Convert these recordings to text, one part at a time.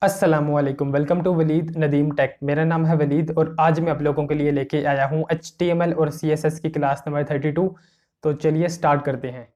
अस्सलामुअलैकुम, welcome to Waleed Nadeem Tech. मेरा नाम है वलीद और आज मैं आप लोगों के लिए लेके आया हूँ HTML और CSS की क्लास नंबर 32। तो चलिए स्टार्ट करते हैं।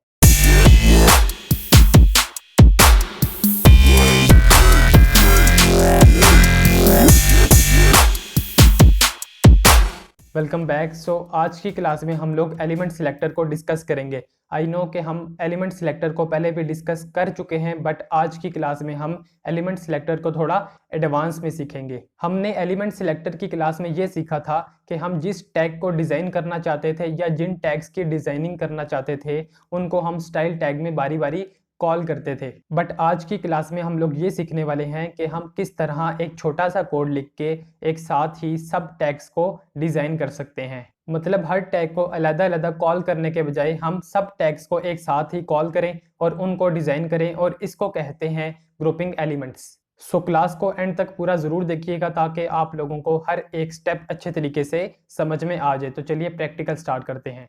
Welcome back. आज की क्लास में हम लोग एलिमेंट सिलेक्टर को डिस्कस करेंगे। आई नो कि हम एलिमेंट सिलेक्टर को पहले भी डिस्कस कर चुके हैं, बट आज की क्लास में हम एलिमेंट सिलेक्टर को थोड़ा एडवांस में सीखेंगे। हमने एलिमेंट सिलेक्टर की क्लास में ये सीखा था कि हम जिस टैग को डिज़ाइन करना चाहते थे या जिन टैग्स की डिज़ाइनिंग करना चाहते थे उनको हम स्टाइल टैग में बारी बारी कॉल करते थे। बट आज की क्लास में हम लोग ये सीखने वाले हैं कि हम किस तरह एक छोटा सा कोड लिख के एक साथ ही सब टैग्स को डिज़ाइन कर सकते हैं। मतलब हर टैग को अलग-अलग कॉल करने के बजाय हम सब टैग्स को एक साथ ही कॉल करें और उनको डिज़ाइन करें, और इसको कहते हैं ग्रुपिंग एलिमेंट्स। क्लास को एंड तक पूरा ज़रूर देखिएगा ताकि आप लोगों को हर एक स्टेप अच्छे तरीके से समझ में आ जाए। तो चलिए प्रैक्टिकल स्टार्ट करते हैं।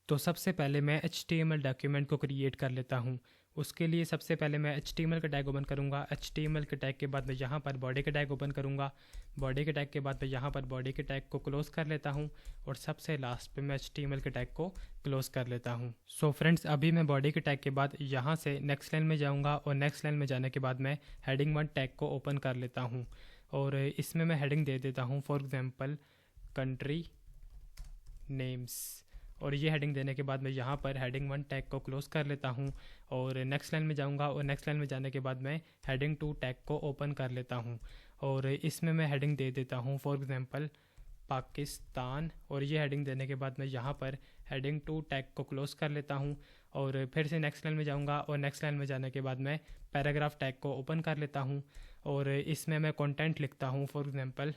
तो सबसे पहले मैं HTML डॉक्यूमेंट को क्रिएट कर लेता हूँ। उसके लिए सबसे पहले मैं HTML का टैग ओपन करूँगा। HTML के टैग के बाद मैं यहाँ पर बॉडी के टैग ओपन करूँगा। बॉडी के टैग के बाद मैं यहाँ पर बॉडी के टैग को क्लोज़ कर लेता हूँ और सबसे लास्ट पे मैं HTML के टैग को क्लोज़ कर लेता हूँ। सो फ्रेंड्स, अभी मैं बॉडी के टैग के बाद यहाँ से नेक्स्ट लाइन में जाऊँगा और नेक्स्ट लाइन में जाने के बाद मैं हेडिंग 1 टैग को ओपन कर लेता हूँ और इसमें मैं हेडिंग दे देता हूँ, फॉर एग्ज़ाम्पल कंट्री नेम्स। और ये हेडिंग देने के बाद मैं यहाँ पर हेडिंग 1 टैग को क्लोज़ कर लेता हूँ और नेक्स्ट लाइन में जाऊँगा और नेक्स्ट लाइन में जाने के बाद मैं हेडिंग 2 टैग को ओपन कर लेता हूँ और इसमें मैं हेडिंग दे देता हूँ, फॉर एग्ज़ाम्पल पाकिस्तान। और ये हेडिंग देने के बाद मैं यहाँ पर हेडिंग 2 टैग को क्लोज़ कर लेता हूँ और फिर से नेक्स्ट लाइन में जाऊँगा और नेक्स्ट लाइन में जाने के बाद मैं पैराग्राफ टैग को ओपन कर लेता हूँ और इसमें मैं कंटेंट लिखता हूँ, फॉर एग्ज़ाम्पल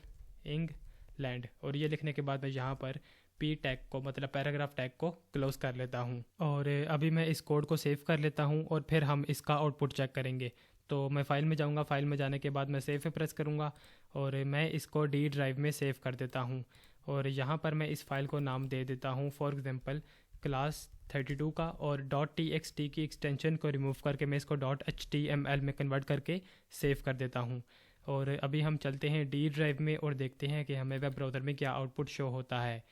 इंग्लैंड। और ये लिखने के बाद मैं यहाँ पर पी टैग को, मतलब पैराग्राफ टैग को क्लोज कर लेता हूँ और अभी मैं इस कोड को सेव कर लेता हूँ और फिर हम इसका आउटपुट चेक करेंगे। तो मैं फाइल में जाऊँगा, फाइल में जाने के बाद मैं सेव पे प्रेस करूँगा और मैं इसको डी ड्राइव में सेव कर देता हूँ और यहाँ पर मैं इस फाइल को नाम दे देता हूँ, फॉर एग्ज़ाम्पल क्लास 32 का, और .txt की एक्सटेंशन को रिमूव करके मैं इसको .html में कन्वर्ट करके सेव कर देता हूँ। और अभी हम चलते हैं डी ड्राइव में और देखते हैं कि हमें वेब ब्राउज़र में क्या आउटपुट शो होता है।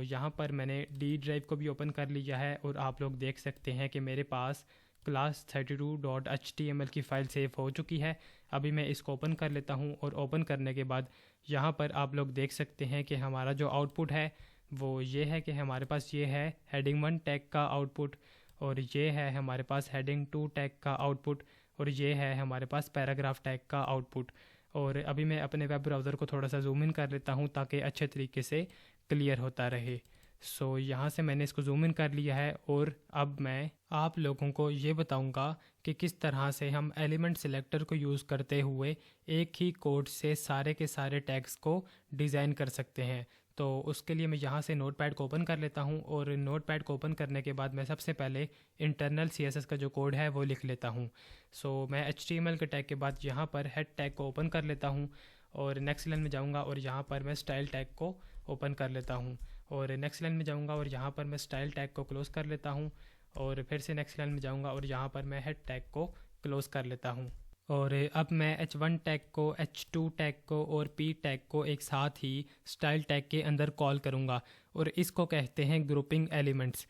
यहाँ पर मैंने डी ड्राइव को भी ओपन कर लिया है और आप लोग देख सकते हैं कि मेरे पास क्लास 32.html की फ़ाइल सेव हो चुकी है। अभी मैं इसको ओपन कर लेता हूँ और ओपन करने के बाद यहाँ पर आप लोग देख सकते हैं कि हमारा जो आउटपुट है वो ये है कि हमारे पास ये है हेडिंग 1 टैग का आउटपुट, और ये है हमारे पास हेडिंग 2 टैग का आउटपुट, और ये है हमारे पास पैराग्राफ टैग का आउटपुट। और अभी मैं अपने वेब ब्राउज़र को थोड़ा सा जूम इन कर लेता हूँ ताकि अच्छे तरीके से क्लियर होता रहे। यहाँ से मैंने इसको जूम इन कर लिया है और अब मैं आप लोगों को ये बताऊंगा कि किस तरह से हम एलिमेंट सिलेक्टर को यूज़ करते हुए एक ही कोड से सारे के सारे टैग्स को डिज़ाइन कर सकते हैं। तो उसके लिए मैं यहाँ से नोटपैड को ओपन कर लेता हूँ और नोटपैड को ओपन करने के बाद मैं सबसे पहले इंटरनल CSS का जो कोड है वो लिख लेता हूँ। मैं HTML के टैग के बाद यहाँ पर हेड टैग को ओपन कर लेता हूँ और नेक्स्ट लाइन में जाऊँगा और यहाँ पर मैं स्टाइल टैग को ओपन कर लेता हूँ और नेक्स्ट लाइन में जाऊँगा और यहाँ पर मैं स्टाइल टैग को क्लोज़ कर लेता हूँ और फिर से नेक्स्ट लाइन में जाऊँगा और यहाँ पर मैं हेड टैग को क्लोज़ कर लेता हूँ। और अब मैं H1 टैग को, H2 टैग को और P टैग को एक साथ ही स्टाइल टैग के अंदर कॉल करूँगा और इसको कहते हैं ग्रुपिंग एलिमेंट्स।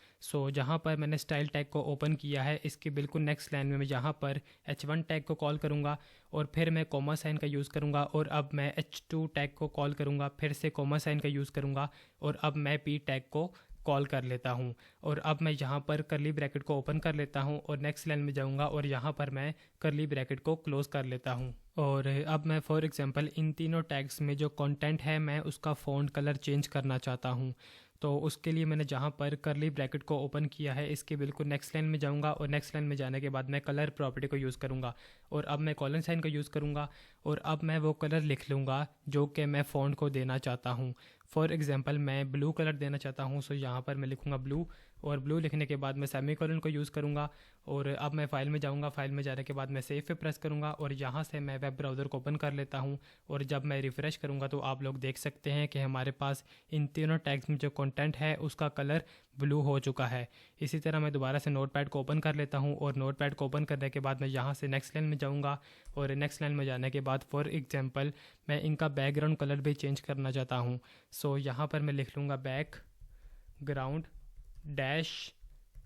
जहाँ पर मैंने स्टाइल टैग को ओपन किया है इसके बिल्कुल नेक्स्ट लाइन में मैं यहाँ पर H1 टैग को कॉल करूँगा और फिर मैं कॉमा साइन का यूज़ करूँगा और अब मैं H2 टैग को कॉल करूँगा, फिर से कॉमा साइन का यूज़ करूँगा और अब मैं P टैग को कॉल कर लेता हूँ। और अब मैं यहाँ पर करली ब्रैकेट को ओपन कर लेता हूँ और नेक्स्ट लाइन में जाऊँगा और यहाँ पर मैं करली ब्रैकेट को क्लोज़ कर लेता हूँ। और अब मैं फॉर एग्ज़ाम्पल इन तीनों टैग्स में जो कंटेंट है मैं उसका फ़ॉन्ट कलर चेंज करना चाहता हूँ। तो उसके लिए मैंने जहाँ पर करली ब्रैकेट को ओपन किया है इसके बिल्कुल नेक्स्ट लाइन में जाऊँगा और नेक्स्ट लाइन में जाने के बाद मैं कलर प्रॉपर्टी को यूज़ करूँगा और अब मैं कॉलन साइन का यूज़ करूँगा और अब मैं वो कलर लिख लूँगा जो कि मैं फ़ॉन्ट को देना चाहता हूँ। फॉर एग्ज़ाम्पल मैं ब्लू कलर देना चाहता हूँ, यहाँ पर मैं लिखूँगा ब्लू और ब्लू लिखने के बाद मैं सेमीकोलन को यूज़ करूँगा। और अब मैं फ़ाइल में जाऊँगा, फ़ाइल में जाने के बाद मैं सेव पे प्रेस करूँगा और यहाँ से मैं वेब ब्राउज़र को ओपन कर लेता हूँ। और जब मैं रिफ़्रेश करूँगा तो आप लोग देख सकते हैं कि हमारे पास इन तीनों टैग्स में जो कंटेंट है उसका कलर ब्लू हो चुका है। इसी तरह मैं दोबारा से नोटपैड को ओपन कर लेता हूँ और नोटपैड को ओपन करने के बाद मैं यहाँ से नेक्स्ट लाइन में जाऊँगा। और नेक्स्ट लाइन में जाने के बाद फॉर एग्जांपल मैं इनका बैकग्राउंड कलर भी चेंज करना चाहता हूँ। सो यहाँ पर मैं लिख लूँगा बैकग्राउंड डैश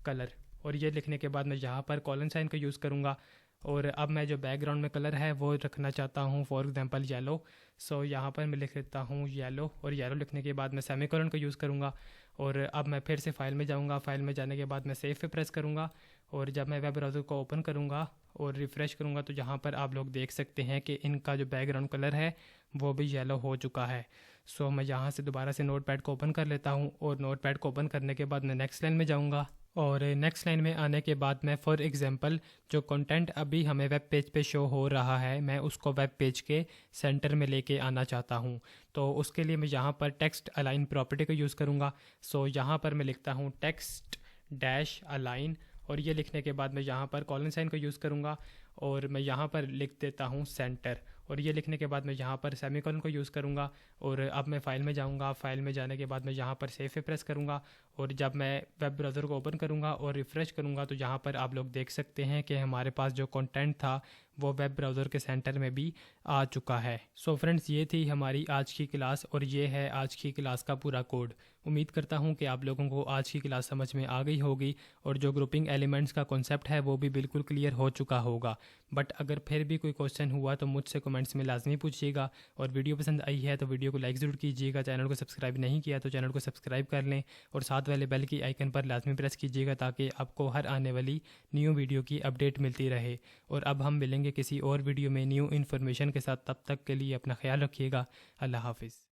कलर, और ये लिखने के बाद मैं यहाँ पर कॉलन साइन का यूज़ करूँगा। और अब मैं जो बैकग्राउंड में कलर है वो रखना चाहता हूँ फॉर एग्जांपल येलो। सो यहाँ पर मैं लिख लेता हूँ येलो, और येलो लिखने के बाद मैं सेमीकोलन का यूज़ करूँगा। और अब मैं फिर से फ़ाइल में जाऊँगा, फ़ाइल में जाने के बाद मैं सेव पे प्रेस करूँगा। और जब मैं वेब ब्राउज़र को ओपन करूँगा और रिफ़्रेश करूँगा तो यहाँ पर आप लोग देख सकते हैं कि इनका जो बैकग्राउंड कलर है वो भी येलो हो चुका है। सो मैं यहाँ से दोबारा से नोटपैड को ओपन कर लेता हूँ और नोटपैड को ओपन करने के बाद मैं नेक्स्ट लाइन में जाऊँगा। और नेक्स्ट लाइन में आने के बाद मैं फॉर एग्जांपल जो कंटेंट अभी हमें वेब पेज पे शो हो रहा है मैं उसको वेब पेज के सेंटर में लेके आना चाहता हूँ। तो उसके लिए मैं यहाँ पर टेक्स्ट अलाइन प्रॉपर्टी का यूज़ करूँगा। सो यहाँ पर मैं लिखता हूँ टेक्स्ट डैश अलाइन, और ये लिखने के बाद मैं यहाँ पर कॉलन साइन का यूज़ करूँगा और मैं यहाँ पर लिख देता हूँ सेंटर। और ये लिखने के बाद मैं यहाँ पर सेमीकोलन को यूज़ करूँगा। और अब मैं फ़ाइल में जाऊँगा, फ़ाइल में जाने के बाद मैं यहाँ पर सेव पे प्रेस करूँगा। और जब मैं वेब ब्राउज़र को ओपन करूँगा और रिफ़्रेश करूँगा तो यहाँ पर आप लोग देख सकते हैं कि हमारे पास जो कंटेंट था वो वेब ब्राउज़र के सेंटर में भी आ चुका है। सो फ्रेंड्स, ये थी हमारी आज की क्लास और ये है आज की क्लास का पूरा कोड। उम्मीद करता हूँ कि आप लोगों को आज की क्लास समझ में आ गई होगी और जो ग्रुपिंग एलिमेंट्स का कॉन्सेप्ट है वो भी बिल्कुल क्लियर हो चुका होगा। बट अगर फिर भी कोई क्वेश्चन हुआ तो मुझसे कमेंट्स में लाजमी पूछिएगा। और वीडियो पसंद आई है तो वीडियो को लाइक ज़रूर कीजिएगा। चैनल को सब्सक्राइब नहीं किया तो चैनल को सब्सक्राइब कर लें और साथ वाले बेल की आइकन पर लाजमी प्रेस कीजिएगा ताकि आपको हर आने वाली न्यू वीडियो की अपडेट मिलती रहे। और अब हम मिलेंगे किसी और वीडियो में न्यू इन्फॉर्मेशन के साथ, तब तक के लिए अपना ख्याल रखिएगा। अल्लाह हाफिज़।